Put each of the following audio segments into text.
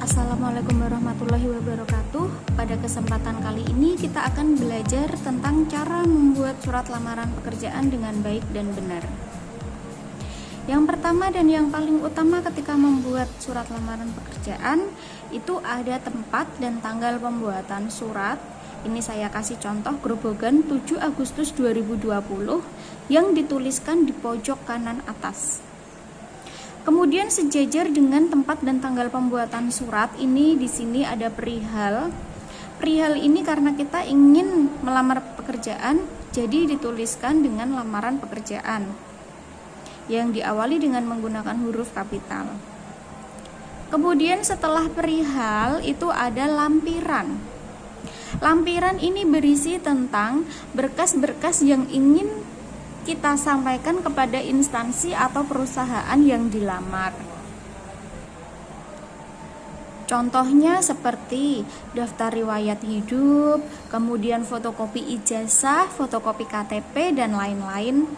Assalamualaikum warahmatullahi wabarakatuh. Pada kesempatan kali ini kita akan belajar tentang cara membuat surat lamaran pekerjaan dengan baik dan benar. Yang pertama dan yang paling utama ketika membuat surat lamaran pekerjaan itu ada tempat dan tanggal pembuatan surat. Ini saya kasih contoh Grobogan 7 Agustus 2020 yang dituliskan di pojok kanan atas. Kemudian sejajar dengan tempat dan tanggal pembuatan surat ini di sini ada perihal. Perihal ini karena kita ingin melamar pekerjaan, jadi dituliskan dengan lamaran pekerjaan yang diawali dengan menggunakan huruf kapital. Kemudian setelah perihal itu ada lampiran. Lampiran ini berisi tentang berkas-berkas yang ingin kita sampaikan kepada instansi atau perusahaan yang dilamar. Contohnya seperti daftar riwayat hidup, kemudian fotokopi ijazah, fotokopi KTP, dan lain-lain.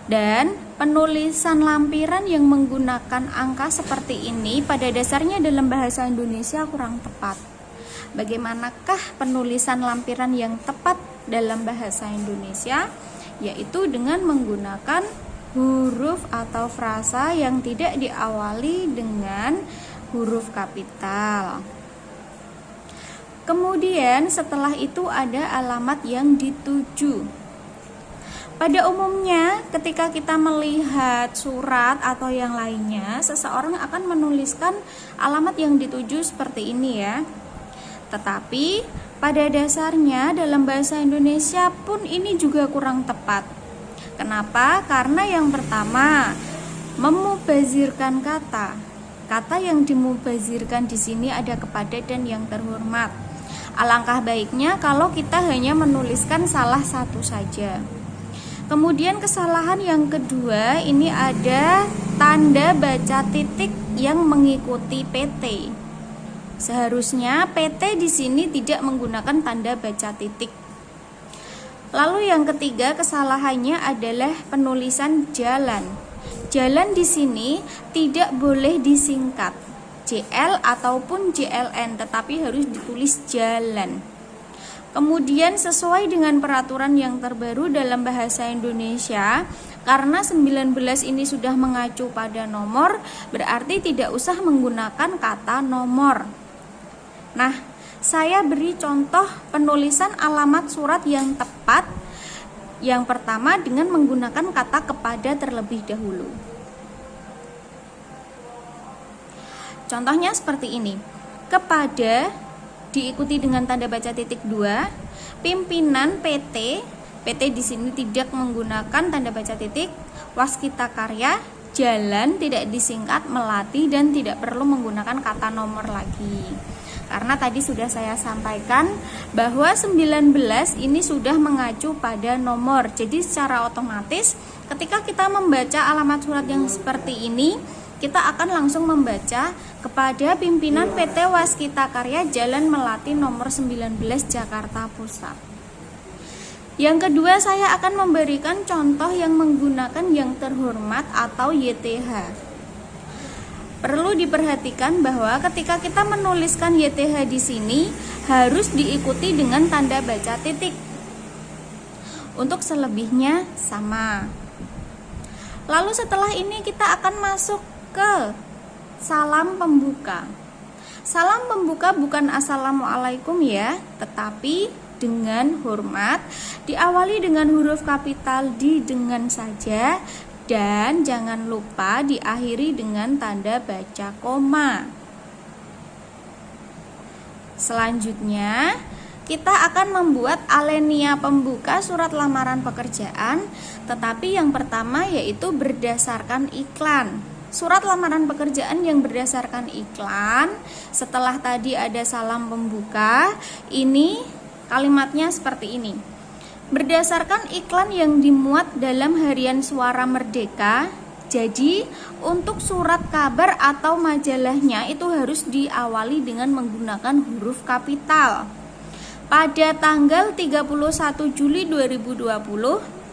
Dan penulisan lampiran yang menggunakan angka seperti ini pada dasarnya dalam bahasa Indonesia kurang tepat. Bagaimanakah penulisan lampiran yang tepat dalam bahasa Indonesia? Yaitu dengan menggunakan huruf atau frasa yang tidak diawali dengan huruf kapital. Kemudian setelah itu ada alamat yang dituju. Pada umumnya ketika kita melihat surat atau yang lainnya, seseorang akan menuliskan alamat yang dituju seperti ini ya. Tetapi pada dasarnya dalam bahasa Indonesia pun ini juga kurang tepat. Kenapa? Karena yang pertama, memubazirkan kata. Kata yang dimubazirkan di sini ada kepada dan yang terhormat. Alangkah baiknya kalau kita hanya menuliskan salah satu saja. Kemudian kesalahan yang kedua, ini ada tanda baca titik yang mengikuti PT. Seharusnya PT di sini tidak menggunakan tanda baca titik. Lalu yang ketiga kesalahannya adalah penulisan jalan. Jalan di sini tidak boleh disingkat JL ataupun JLN, tetapi harus ditulis jalan. Kemudian sesuai dengan peraturan yang terbaru dalam bahasa Indonesia, karena 19 ini sudah mengacu pada nomor, berarti tidak usah menggunakan kata nomor. Nah, saya beri contoh penulisan alamat surat yang tepat. Yang pertama dengan menggunakan kata kepada terlebih dahulu. Contohnya seperti ini. Kepada diikuti dengan tanda baca titik 2, pimpinan PT. PT di sini tidak menggunakan tanda baca titik. Waskita Karya, jalan tidak disingkat, melati, dan tidak perlu menggunakan kata nomor lagi. Karena tadi sudah saya sampaikan bahwa 19 ini sudah mengacu pada nomor. Jadi secara otomatis ketika kita membaca alamat surat yang seperti ini, kita akan langsung membaca kepada pimpinan PT Waskita Karya Jalan Melati nomor 19 Jakarta Pusat. Yang kedua, saya akan memberikan contoh yang menggunakan yang terhormat atau YTH. Perlu diperhatikan bahwa ketika kita menuliskan YTH di sini harus diikuti dengan tanda baca titik. Untuk selebihnya sama. Lalu setelah ini kita akan masuk ke salam pembuka. Salam pembuka bukan assalamualaikum ya, tetapi dengan hormat, diawali dengan huruf kapital di dengan saja. Dan jangan lupa diakhiri dengan tanda baca koma. Selanjutnya, kita akan membuat alinea pembuka surat lamaran pekerjaan, tetapi yang pertama yaitu berdasarkan iklan. Surat lamaran pekerjaan yang berdasarkan iklan, setelah tadi ada salam pembuka, ini kalimatnya seperti ini. Berdasarkan iklan yang dimuat dalam harian Suara Merdeka, jadi untuk surat kabar atau majalahnya itu harus diawali dengan menggunakan huruf kapital. Pada tanggal 31 Juli 2020,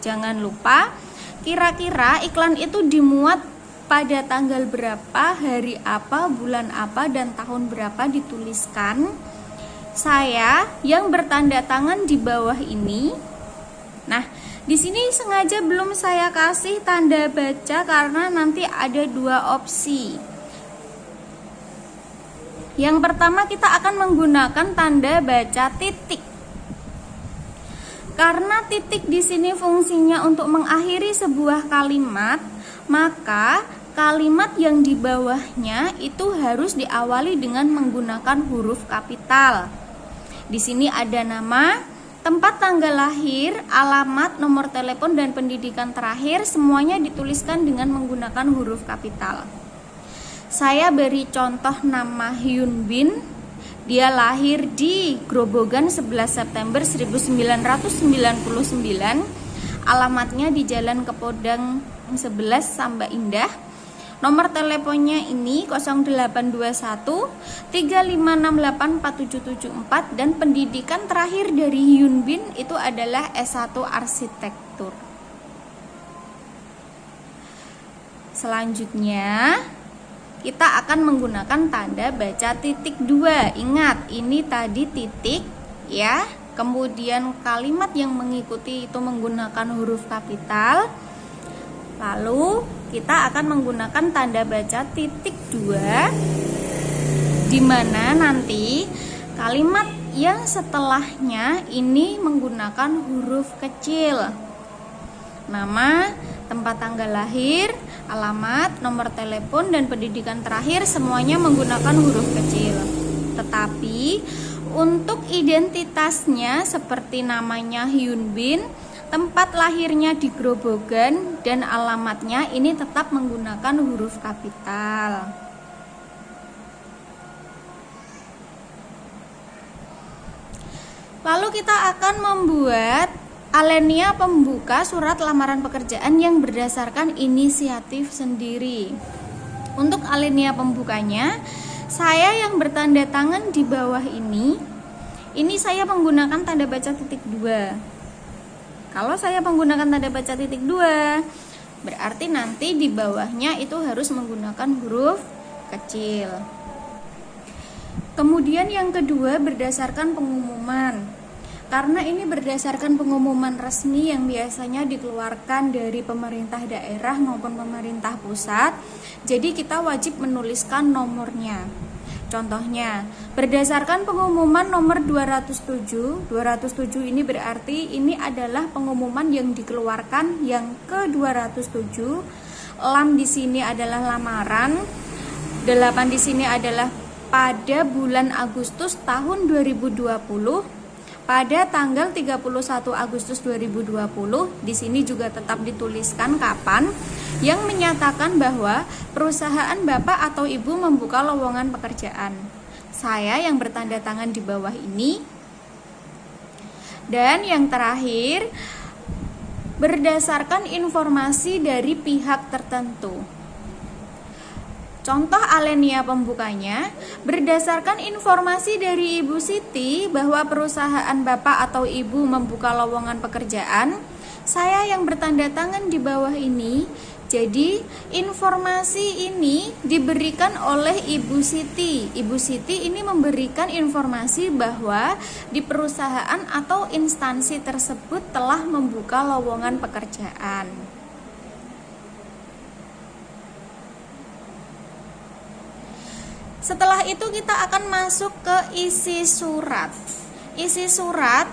jangan lupa kira-kira iklan itu dimuat pada tanggal berapa, hari apa, bulan apa, dan tahun berapa dituliskan. Saya yang bertanda tangan di bawah ini. Nah, di sini sengaja belum saya kasih tanda baca karena nanti ada dua opsi. Yang pertama, kita akan menggunakan tanda baca titik. Karena titik di sini fungsinya untuk mengakhiri sebuah kalimat, maka kalimat yang di bawahnya itu harus diawali dengan menggunakan huruf kapital. Di sini ada nama, tempat tanggal lahir, alamat, nomor telepon, dan pendidikan terakhir, semuanya dituliskan dengan menggunakan huruf kapital. Saya beri contoh nama Hyun Bin. Dia lahir di Grobogan 11 September 1999. Alamatnya di Jalan Kepodang 11 Samba Indah. Nomor teleponnya ini 0821 3568 4774, dan pendidikan terakhir dari Hyun Bin itu adalah S1 Arsitektur. Selanjutnya kita akan menggunakan tanda baca titik 2. Ingat, ini tadi titik ya. Kemudian kalimat yang mengikuti itu menggunakan huruf kapital. Lalu kita akan menggunakan tanda baca titik 2, di mana nanti kalimat yang setelahnya ini menggunakan huruf kecil. Nama, tempat tanggal lahir, alamat, nomor telepon, dan pendidikan terakhir semuanya menggunakan huruf kecil. Tetapi untuk identitasnya seperti namanya Hyun Bin, tempat lahirnya di Grobogan, dan alamatnya ini tetap menggunakan huruf kapital. Lalu kita akan membuat alinea pembuka surat lamaran pekerjaan yang berdasarkan inisiatif sendiri. Untuk alinea pembukanya, saya yang bertanda tangan di bawah ini saya menggunakan tanda baca titik 2. Kalau saya menggunakan tanda baca titik 2, berarti nanti di bawahnya itu harus menggunakan huruf kecil. Kemudian yang kedua, berdasarkan pengumuman. Karena ini berdasarkan pengumuman resmi yang biasanya dikeluarkan dari pemerintah daerah maupun pemerintah pusat, jadi kita wajib menuliskan nomornya. Contohnya, berdasarkan pengumuman nomor 207 ini berarti ini adalah pengumuman yang dikeluarkan yang ke-207. Lam di sini adalah lamaran, 8 di sini adalah pada bulan Agustus tahun 2020. Pada tanggal 31 Agustus 2020, di sini juga tetap dituliskan kapan, yang menyatakan bahwa perusahaan Bapak atau Ibu membuka lowongan pekerjaan. Saya yang bertanda tangan di bawah ini. Dan yang terakhir, berdasarkan informasi dari pihak tertentu. Contoh alinea pembukanya, berdasarkan informasi dari Ibu Siti bahwa perusahaan Bapak atau Ibu membuka lowongan pekerjaan, saya yang bertanda tangan di bawah ini. Jadi informasi ini diberikan oleh Ibu Siti. Ibu Siti ini memberikan informasi bahwa di perusahaan atau instansi tersebut telah membuka lowongan pekerjaan. Setelah itu kita akan masuk ke isi surat. Isi surat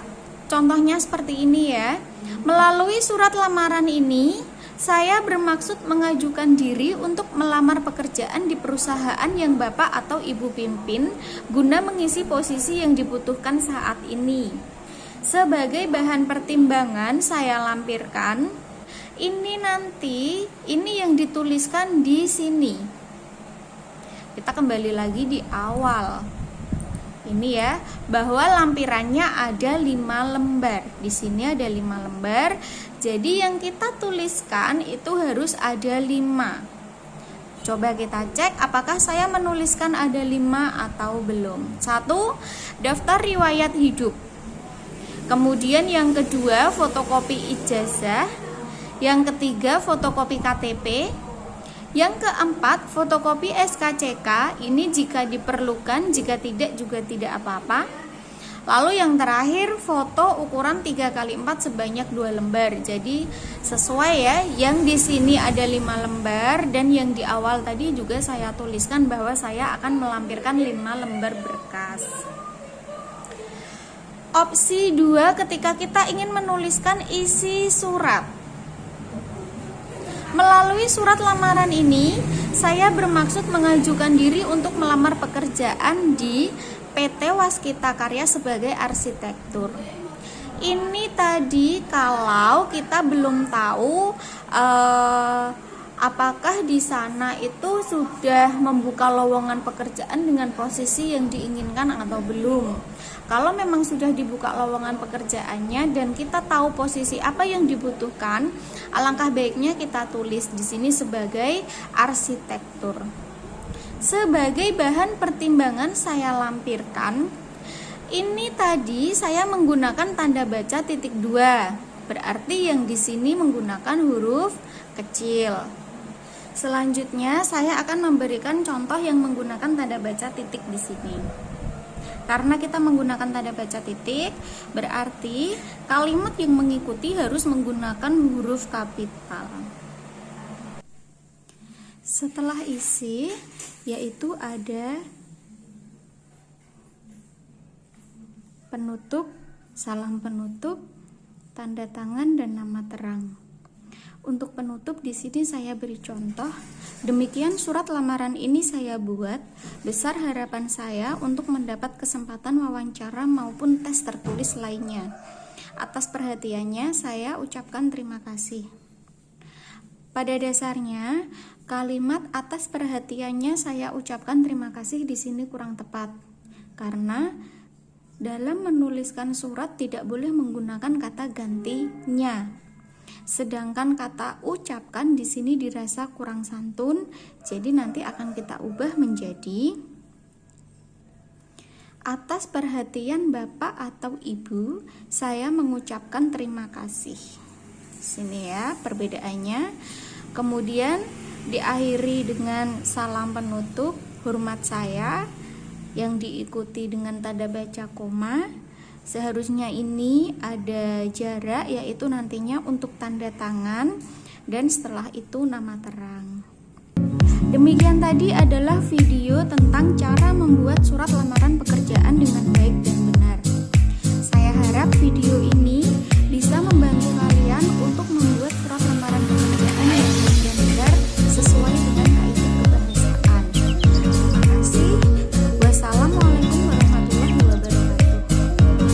contohnya seperti ini ya. Melalui surat lamaran ini, saya bermaksud mengajukan diri untuk melamar pekerjaan di perusahaan yang Bapak atau Ibu pimpin guna mengisi posisi yang dibutuhkan saat ini. Sebagai bahan pertimbangan saya lampirkan, ini yang dituliskan di sini. Kita kembali lagi di awal. Ini ya, bahwa lampirannya ada 5 lembar. Di sini ada 5 lembar. Jadi yang kita tuliskan itu harus ada 5. Coba kita cek apakah saya menuliskan ada 5 atau belum. 1, daftar riwayat hidup. Kemudian yang kedua, fotokopi ijazah. Yang ketiga, fotokopi KTP. Yang keempat, fotokopi SKCK, ini jika diperlukan, jika tidak juga tidak apa-apa. Lalu yang terakhir, foto ukuran 3x4 sebanyak 2 lembar. Jadi sesuai ya, yang di sini ada 5 lembar dan yang di awal tadi juga saya tuliskan bahwa saya akan melampirkan 5 lembar berkas. Opsi 2, ketika kita ingin menuliskan isi surat. Melalui surat lamaran ini, saya bermaksud mengajukan diri untuk melamar pekerjaan di PT Waskita Karya sebagai arsitektur. Ini tadi kalau kita belum tahu apakah di sana itu sudah membuka lowongan pekerjaan dengan posisi yang diinginkan atau belum. Kalau memang sudah dibuka lowongan pekerjaannya dan kita tahu posisi apa yang dibutuhkan, alangkah baiknya kita tulis di sini sebagai arsitektur. Sebagai bahan pertimbangan saya lampirkan, ini tadi saya menggunakan tanda baca titik 2. Berarti yang di sini menggunakan huruf kecil. Selanjutnya saya akan memberikan contoh yang menggunakan tanda baca titik di sini. Karena kita menggunakan tanda baca titik, berarti kalimat yang mengikuti harus menggunakan huruf kapital. Setelah isi, yaitu ada penutup, salam penutup, tanda tangan, dan nama terang. Untuk penutup di sini saya beri contoh. Demikian surat lamaran ini saya buat. Besar harapan saya untuk mendapat kesempatan wawancara maupun tes tertulis lainnya. Atas perhatiannya saya ucapkan terima kasih. Pada dasarnya, kalimat atas perhatiannya saya ucapkan terima kasih di sini kurang tepat. Karena dalam menuliskan surat tidak boleh menggunakan kata gantinya. Sedangkan kata ucapkan di sini dirasa kurang santun, jadi nanti akan kita ubah menjadi atas perhatian Bapak atau Ibu, saya mengucapkan terima kasih. Sini ya perbedaannya. Kemudian diakhiri dengan salam penutup, hormat saya, yang diikuti dengan tanda baca koma. Seharusnya ini ada jarak, yaitu nantinya untuk tanda tangan, dan setelah itu nama terang. Demikian tadi adalah video tentang cara membuat surat lamaran pekerjaan